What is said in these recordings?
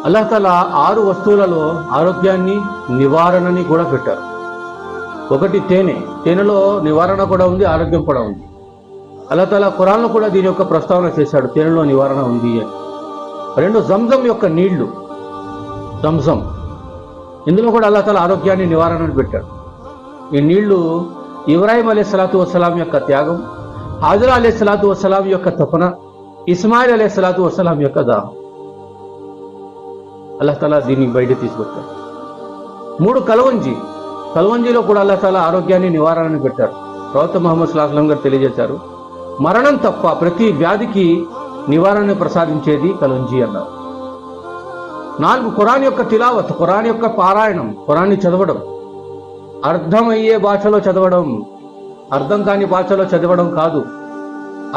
అల్లాహ్ తాలా 6 వస్తువులలో ఆరోగ్యాన్ని నివారణని కూడా పెట్టారు. ఒకటి తేనెలో నివారణ కూడా ఉంది, ఆరోగ్యం కూడా ఉంది. అల్లాహ్ తాలా ఖురాన్లో కూడా దీని యొక్క ప్రస్తావన చేశాడు, తేనెలో నివారణ ఉంది అని. 2 జంజం యొక్క నీళ్లు, జంజం, ఇందులో కూడా అల్లాహ్ తాలా ఆరోగ్యాన్ని నివారణని పెట్టాడు. ఈ నీళ్లు ఇబ్రాహీం అలైహిస్సలాతు వస్సలాం యొక్క త్యాగం, హాజరా అలైహిస్సలాతు వస్సలాం యొక్క తపన, ఇస్మాయిల్ అలైహిస్సలాతు వస్సలాం యొక్క దాహం. అల్లాహ్ తాలా దీన్ని బయట తీసుకొచ్చాడు. 3 కలవంజిలో కూడా అల్లాహ్ తాలా ఆరోగ్యాన్ని నివారణని పెట్టారు. ప్రవక్త ముహమ్మద్ సల్లల్లాహు అలైహి వసల్లం గారు తెలియజేశారు, మరణం తప్ప ప్రతి వ్యాధికి నివారణని ప్రసాదించేది కలవంజి అన్నారు. 4 ఖురాన్ యొక్క తిలావత్, ఖురాన్ యొక్క పారాయణం, ఖురాన్ని చదవడం, అర్థమయ్యే భాషలో చదవడం, అర్థం కాని భాషలో చదవడం కాదు,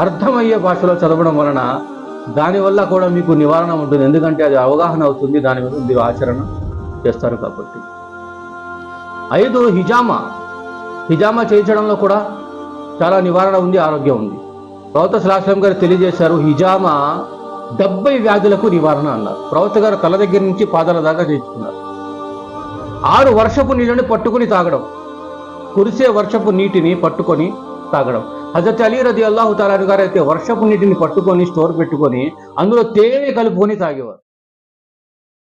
అర్థమయ్యే భాషలో చదవడం వలన దానివల్ల కూడా మీకు నివారణ ఉంటుంది. ఎందుకంటే అది అవగాహన అవుతుంది, దాని మీద మీరు ఆచరణ చేస్తారు కాబట్టి. 5 హిజామా చేయించడంలో కూడా చాలా నివారణ ఉంది, ఆరోగ్యం ఉంది. ప్రవక్త సల్లల్లాహు అలైహి వసల్లం గారు తెలియజేశారు, హిజామా 70 వ్యాధులకు నివారణ అన్నారు. ప్రవక్త గారు తల దగ్గర నుంచి పాదాల దాకా చేయించుకున్నారు. 6 వర్షపు నీళ్ళని పట్టుకుని తాగడం, కురిసే వర్షపు నీటిని పట్టుకొని తాగడం. హజరత్ అలీ రదియల్లాహు తఆలా గారు అయితే వర్షపు నీటిని పట్టుకొని స్టోర్ పెట్టుకొని అందులో తేనె కలుపుకొని తాగేవారు.